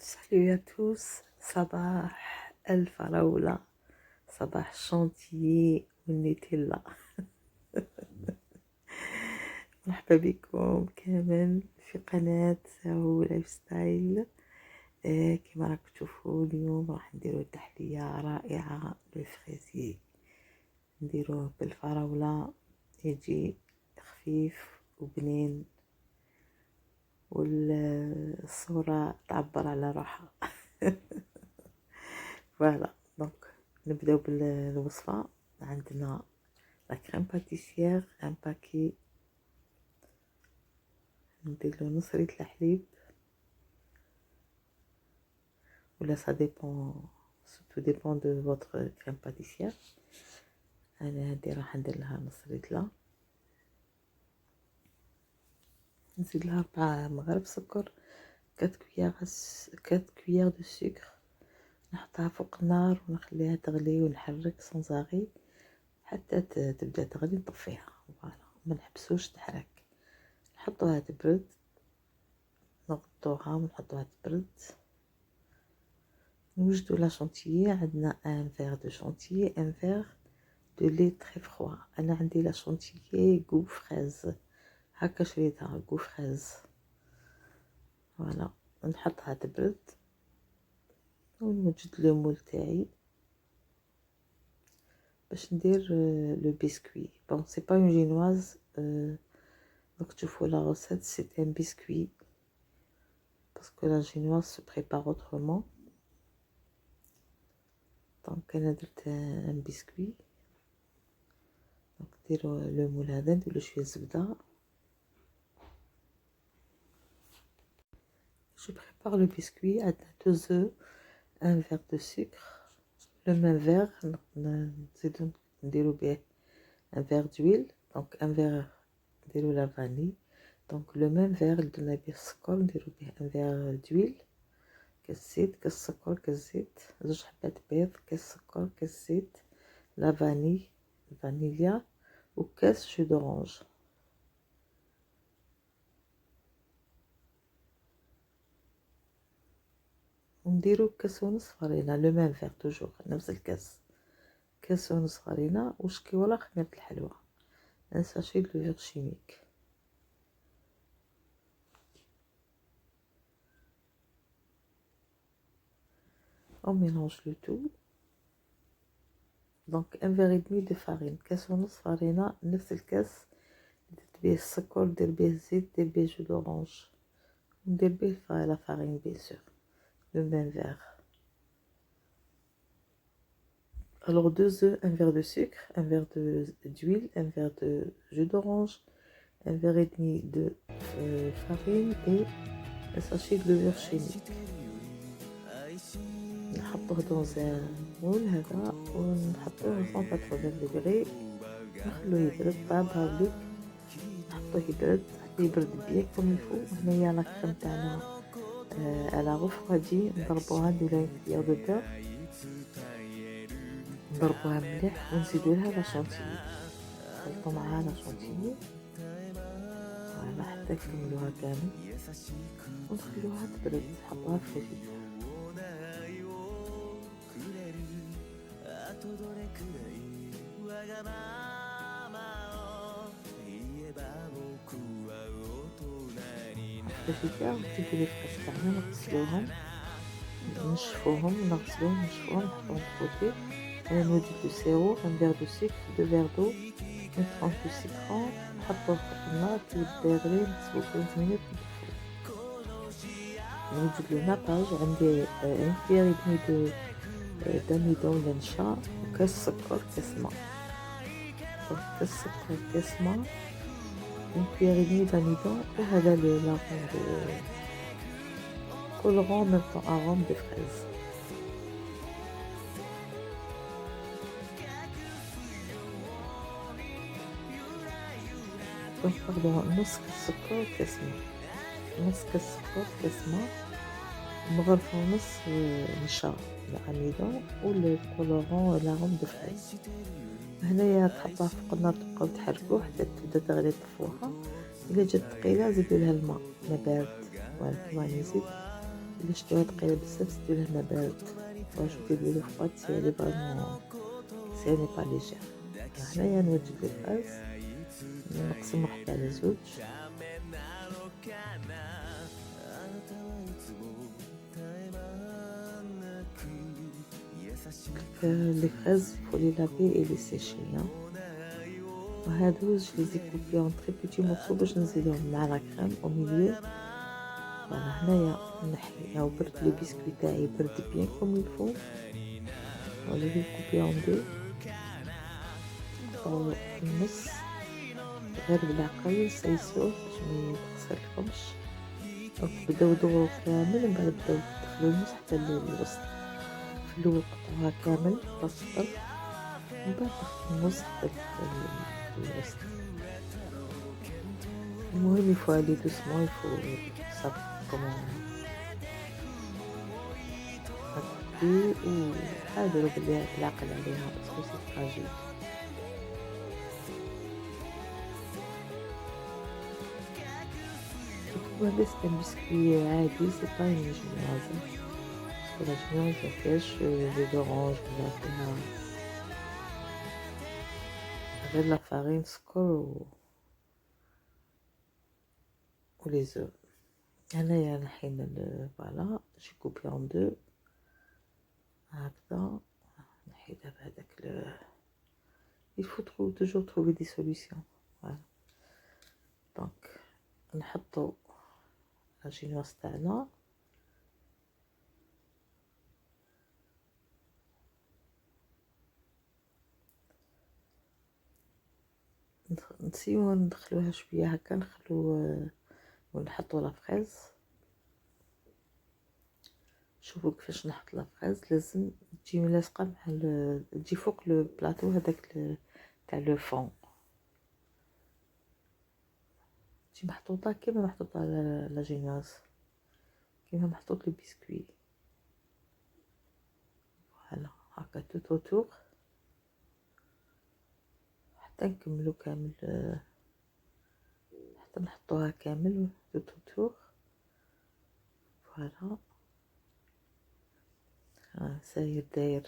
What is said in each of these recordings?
Salut à tous, صباح الفراولة، صباح الشانتيي والنيتيلا. مرحبا بكم كامل في قناة ساهو لايف ستايل. كما راكم تشوفوا اليوم راح نديرو تحلية رائعة للفريزي، نديروه بالفراولة، يجي خفيف وبنين والصورة تعبر على روحها. فوالا دونك نبداو بالوصفة. عندنا لا كريم باتيسيير، ان باكي نديرلو نص لتر الحليب، ولا سا ديبون، تو ديبون دو فوتر كريم باتيسيير. انا هادي راح ندير لها نص لتر، نزيد لها 4 مغارف سكر، 4 كويير دو سكر، نحطها فوق النار ونخليها تغلي ونحرك سونزاغي حتى تبدا تغلي، نطفيها. فوالا ما نحبسوش تحرك، نحطوها تبرد، نغطوها ونحطوها تبرد. نوجدو لا شونتيي، عندنا ان فيغ دو شونتيي، ان فيغ دو لي تري فروا. انا عندي لا شونتيي غو فريز، هكا شريتها غو فريز. فوالا نحطها تبرد ونوجد لو مول تاعي باش ندير لو بسكوي. بون سي با اون جينواز، دوك تشوفوا لا روسيت، سي ان بسكوي parce que la génoise se prépare autrement. دونك انا درت ان بسكوي. دونك نديرو لو مول هذا، نديرلو شويه زبده. Je prépare le biscuit. عندنا 2 œufs, un verre de sucre, le même verre نزيدو نديرو به un verre d'huile. donc un verre نديرو لا فاني. donc le même verre اللي درنا به السكر نديرو به un verre d'huile، كاس زيت، كاس سكر، كاس زيت، 2 حبات بيض، كاس سكر، كاس زيت، لا فاني، الفانيليا، وكاس جو دورانج. ونديرو كاس ونص فرينة، لو ميم فيغ توجور، نفس الكاس، كاس ونص فرينة. وشكي ولا خميرة الحلوى، ان ساشي دو لوفر شيميك. on mélange le tout. donc un verre et demi de farine، كاس ونص فرينة، نفس الكاس درت بيه السكر، ندير بيه الزيت، ندير بيه جو دورانج، ندير بيه لا فارين بيان سور، لو ميم فيغ. alors 2 œufs, un verre de sucre, un verre d'huile, un verre de jus d'orange, un verre et demi de farine et un sachet de levure chimique. نحطوه dans un moule هذا ونحطوه 180 degrés، نخلوه يبرد. طاب هاوليك نحطوه يبرد حتى يبرد بيان كوم الفو. هنايا لا كريم تاعنا على غفغادي، نضربوها، نديرو كويير دو بور، نضربوها مليح ونزيدو لها لا شونتيي، نخلطو معاها لا شونتيي فوالا حتى نكملوها كامل ونخلوها تبرد، نحطوها في الفريجيدير. الفريجيدير نجيبو لي فريش تاعنا، نغسلوهم، نشفوهم، نغسلوهم نشفوهم، نحطوهم بكوتي. انا نوجد لو سيرو، un verre de sucre، 2 verres d'eau، une tranche de citron، نحطوه فوق النار كي يبدا يغلي، نحسبو 15 مينوت نطفوه. نوجد لو ناباج، عندي ان كويير et demi de d'amidon ولا نشا، وكاس سكر، كاس ماء. دونك كاس سكر، كاس ماء، une cuillère et demie d'amidon، وهذا لو لاغون دو colorant même temps arôme de fraise. دونك باردون، نص كاس سكر وكاس ماء، نص كاس سكر كاس ماء، مغرفة ونص نشا الاميدون والكولورون لاغوم دو فريز. هنايا تحطوها فوق النار، تبقاو تحركوه حتى تبدا تغلي، طفوها. الا جات ثقيله زيدوا لها الماء بارد. فوالا كيما راني نزيد إلا شتوها ثقيلة بزاف زيدو لها ماء بارد واجوتي دو لو فرويد سي الي فريمون سي ني با ليجير. هنايا نوجد لي فراز نقسم وحدة على زوج. لي فرaises il faut les laver et les sécher وهادو je les ai coupés en très petits morceaux باش نزيدهم مع لا كريم au milieu. فوالا هنايا نحي هاو برد لي بيسكوي تاعي برد بيان كوم الفو ولا لي كوبي en deux نحطو في النص غير بالعقل سيسوه باش ميتغسلكمش. دونك بداو دغرو كامل ومن بعد بداو تدخلو الموس حتى للوسط. في الاول قطعوها كامل بلاصة الطرف ومن بعد دخلو الموس حتى للوسط. المهم يفو علي دوسمون يفو صافي كومون هكاكي وحاولوا بالعقل عليها باسكو سي فراجيل. هذا سي ان بسكوي عادي سي با اون جينوازا باسكو لا جينواز مفيهاش جو دورانج ولا فيها غير لا فارين سكر و لي زو. هنايا نحينا فوالا جي كوبي اون دو هكذا. نحي دابا هداك il faut toujours trouver des solutions. voilà donc نحطو لا جينواز تاعنا نسيو ندخلوها شويه هكا نخلو ونحطو لا فريز. شوفوا كيفاش نحط لا فريز لازم تجي ملاصقه مع تجي فوق لو بلاطو هذاك تاع لو فون تجي محطوطه كيما محطوطه لا جينواز كيما محطوط لو بسكوي. فوالا هكا توت اوتور حتى نكملو كامل حتى نحطوها كامل توت اوتور. فوالا ساير داير.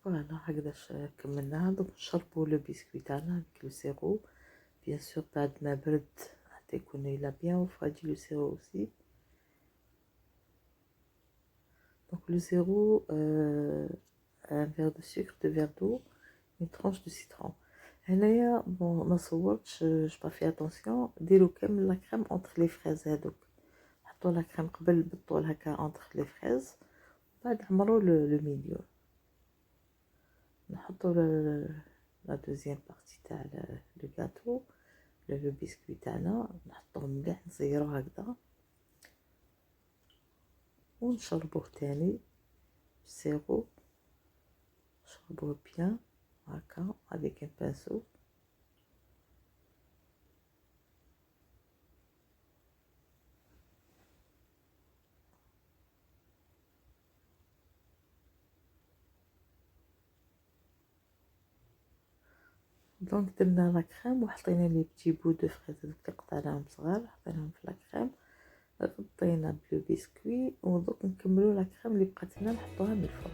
فوالا هكذاش كملناها. دوك نشربو لو بسكوي تاعنا avec لو سيرو بيان سور بعد ما برد حتى يكون إلا بيان وفراجي لو سيرو اوسي. donc le zéro un verre de sucre 2 verres d'eau une tranche de citron. هنايا بون ما صورتش جو با في اتونسيون ديروا كامل لا كريم اونتر لي فريز هذوك حطوا لا كريم قبل بالطول هكا اونتر لي فريز بعد عمروا لو ميليو. نحطوا لا دوزيام بارتي تاع لو غاتو لو بسكوي تاعنا نحطوه مليح نزيرو هكذا ونشربوه تاني سيرو. نشربوه بيان هكا avec un pinceau. دونك درنا لا كريم وحطينا لي بتي بو دو فريز اللي قطعناهم صغار حطيناهم في لا كريم غطينا بلو بسكوي ودوك نكملو لا كريم اللي بقات لنا نحطوها من الفوق.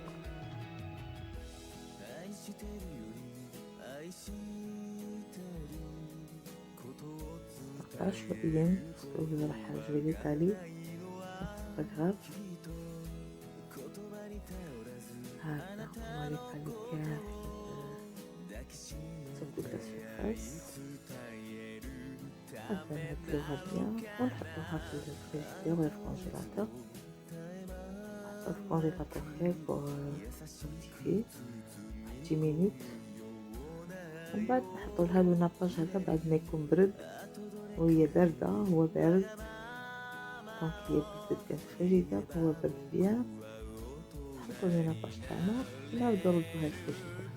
نقطع شويه باسكو راح جوي تالي بغاف هكا ولي تالي كاع تبدو لا سيرفاس حتى نعدلوها بيان ونحطوها في الفريزيدير ولا في الكونجيلاتور. نحطوها في الكونجيلاتور غير بوغ تكتيفي 10 مينوت، ومن بعد نحطولها لو ناباج هذا بعد ما يكون برد وهي باردة، هو بارد دونك هي بردت بيان في الفريزيدير هو برد بيان. نحطو لو ناباج تاعنا ونعاودو نردوها للفريزيدير،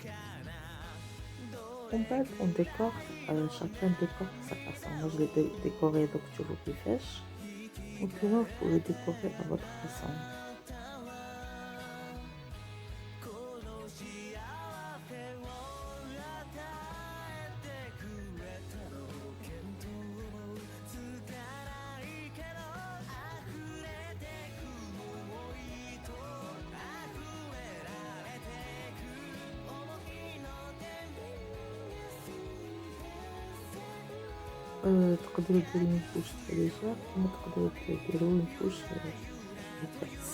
ومن بعد اون ديكور شاكان ديكور سا فاصون. moi je l'ai décoré donc تشوفو كيفاش، وانتوما vous pouvez décorer à votre façon. تقدروا ديروا من كوش ليجير كما تقدروا ديروا من كوش إيباس،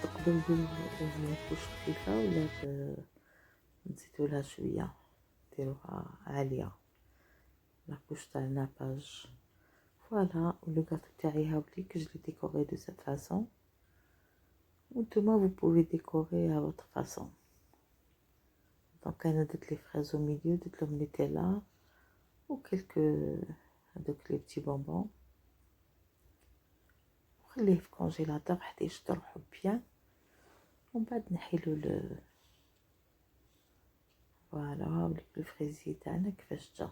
تقدروا ديروا من كوش خفيفة ولا تزيدوا لها شوية ديروها عالية لاكوش تاع الناباج. فوالا لو غاتو تاعي هاولي كو جو لي ديكوري دو سيت فاصون، وانتوما vous pouvez décorer à votre façon. دونك انا درت لي فريز او ميليو، درت لهم نوتيلا وكلكو هذوك لي بتي بونبون، وخليه في كونجيلاتور حتى يشطرحو بيان، ومن بعد نحيلو فوالا. هاوليك الفريزي تاعنا كيفاش جا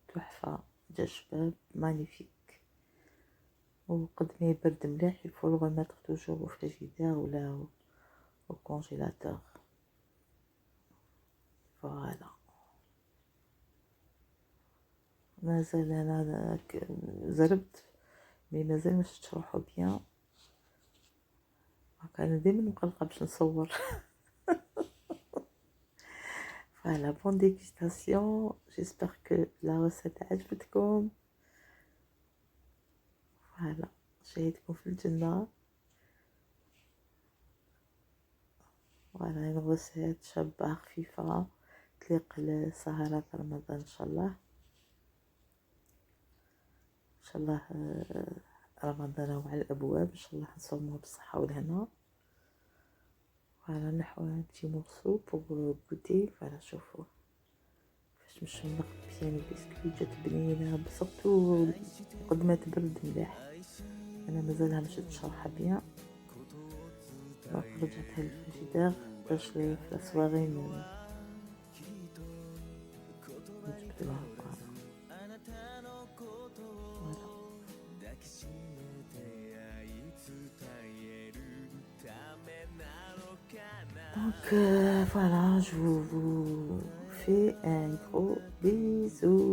تحفة، جا شباب مانيفيك. وقد ما يبرد مليح يفو لو ريميتر توجور او فريجيدير ولا au congélateur. Voilà. مازال انا زربت مي مازال ما شفتش روحو بيان، انا دائما مقلقه باش نصور. فوالا بون ديغوستاسيون، جيسبر كو لا ريسيت عجبتكم. فوالا شهيتكم في الجنه. فوالا ريسيت شابه خفيفه تليق لسهرات رمضان ان شاء الله. ان شاء الله رمضان هو على الابواب، ان شاء الله نصوموه بالصحه والهنا. فوالا نحو ان بتي مورسو بوغ غوتي. فوالا شوفوا كيفاش مشمق بيان البسكويت، جات بنينه بصرتو قد ما تبرد مليح. انا مازالها مش تشرحها بيان، دونك رجعتها للفريجيدير باش في الاسواغي نجبدوها. Donc voilà, je vous fais un gros bisou.